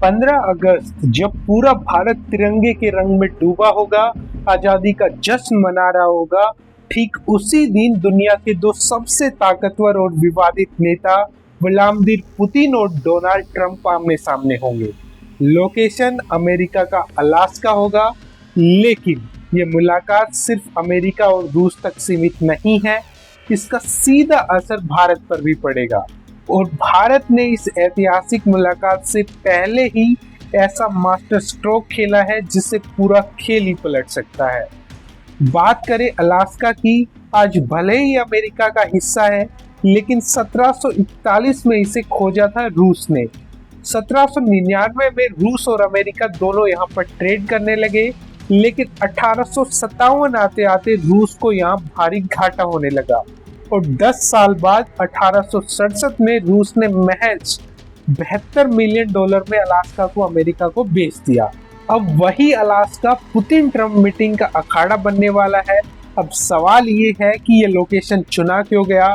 15 अगस्त जब पूरा भारत तिरंगे के रंग में डूबा होगा, आजादी का जश्न मना रहा होगा, ठीक उसी दिन दुनिया के दो सबसे ताकतवर और विवादित नेता व्लादिमीर पुतिन और डोनाल्ड ट्रंप आमने सामने होंगे। लोकेशन अमेरिका का अलास्का होगा, लेकिन ये मुलाकात सिर्फ अमेरिका और रूस तक सीमित नहीं है। इसका सीधा असर भारत पर भी पड़ेगा और भारत ने इस ऐतिहासिक मुलाकात से पहले ही ऐसा मास्टर स्ट्रोक खेला है जिससे पूरा खेल ही पलट सकता है। बात करें अलास्का की, आज भले ही अमेरिका का हिस्सा है, लेकिन 1741 में इसे खोजा था रूस ने। 1799 में रूस और अमेरिका दोनों यहाँ पर ट्रेड करने लगे, लेकिन 1857 आते आते रूस को यहाँ भारी घाटा होने लगा और 10 साल बाद 1867 में रूस ने महज $72 मिलियन में अलास्का को अमेरिका को बेच दिया। अब वही अलास्का पुतिन ट्रंप मीटिंग का अखाड़ा बनने वाला है। अब सवाल ये है कि ये लोकेशन चुना क्यों गया,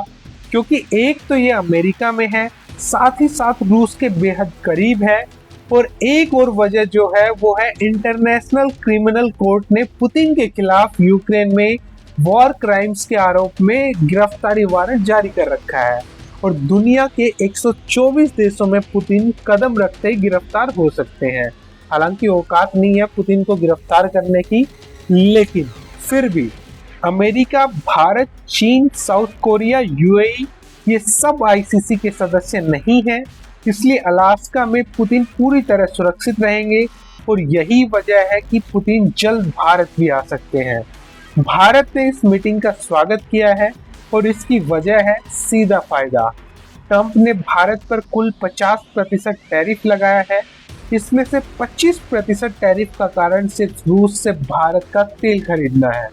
क्योंकि एक तो ये अमेरिका में है, साथ ही साथ रूस के बेहद करीब है, और एक और वजह जो है वो है इंटरनेशनल क्रिमिनल कोर्ट ने पुतिन के खिलाफ यूक्रेन में वॉर क्राइम्स के आरोप में गिरफ्तारी वारंट जारी कर रखा है और दुनिया के 124 देशों में पुतिन कदम रखते ही गिरफ्तार हो सकते हैं। हालांकि औकात नहीं है पुतिन को गिरफ्तार करने की, लेकिन फिर भी अमेरिका, भारत, चीन, साउथ कोरिया, यूएई ये सब आईसीसी के सदस्य नहीं हैं, इसलिए अलास्का में पुतिन पूरी तरह सुरक्षित रहेंगे और यही वजह है कि पुतिन जल्द भारत भी आ सकते हैं। भारत ने इस मीटिंग का स्वागत किया है और इसकी वजह है सीधा फायदा। ट्रंप ने भारत पर कुल 50% टैरिफ लगाया है, इसमें से 25% टैरिफ का कारण सिर्फ रूस से भारत का तेल खरीदना है।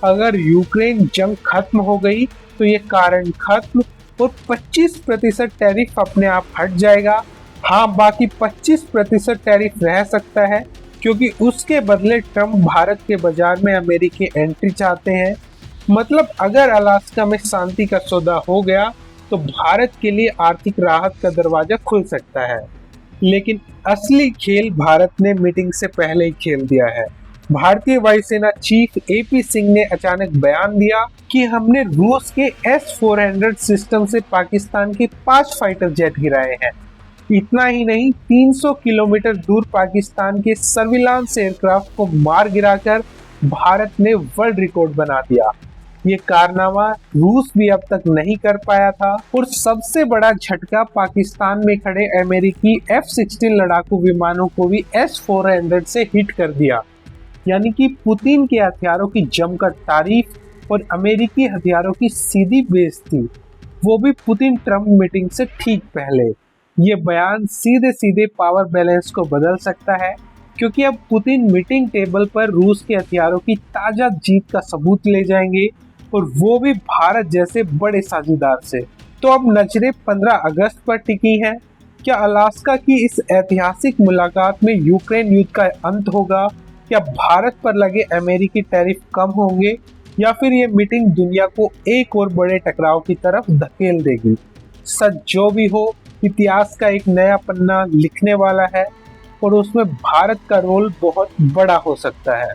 अगर यूक्रेन जंग खत्म हो गई तो ये कारण खत्म और 25% टैरिफ अपने आप हट जाएगा। हाँ, बाकी 25% टैरिफ रह सकता है क्योंकि उसके बदले ट्रंप भारत के बाजार में अमेरिकी एंट्री चाहते हैं। मतलब अगर अलास्का में शांति का सौदा हो गया तो भारत के लिए आर्थिक राहत का दरवाजा खुल सकता है, लेकिन असली खेल भारत ने मीटिंग से पहले ही खेल दिया है। भारतीय वायुसेना चीफ एपी सिंह ने अचानक बयान दिया कि हमने रूस के S-400 सिस्टम से पाकिस्तान के 5 फाइटर जेट गिराए हैं। इतना ही नहीं, 300 किलोमीटर दूर पाकिस्तान के सर्विलांस एयरक्राफ्ट को मार गिराकर भारत ने वर्ल्ड रिकॉर्ड बना दिया। ये कारनामा रूस भी अब तक नहीं कर पाया था और सबसे बड़ा झटका पाकिस्तान में खड़े अमेरिकी F-16 लड़ाकू विमानों को भी S-400 से हिट कर दिया। यानी कि पुतिन के हथियारों की जमकर तारीफ और अमेरिकी हथियारों की सीधी बेइज्जती, वो भी पुतिन ट्रंप मीटिंग से ठीक पहले। ये बयान सीधे सीधे पावर बैलेंस को बदल सकता है, क्योंकि अब पुतिन मीटिंग टेबल पर रूस के हथियारों की ताजा जीत का सबूत ले जाएंगे और वो भी भारत जैसे बड़े साझेदार से। तो अब नजरें 15 अगस्त पर टिकी हैं। क्या अलास्का की इस ऐतिहासिक मुलाकात में यूक्रेन युद्ध का अंत होगा, क्या भारत पर लगे अमेरिकी टैरिफ कम होंगे, या फिर ये मीटिंग दुनिया को एक और बड़े टकराव की तरफ धकेल देगी? सच जो भी हो, इतिहास का एक नया पन्ना लिखने वाला है और उसमें भारत का रोल बहुत बड़ा हो सकता है।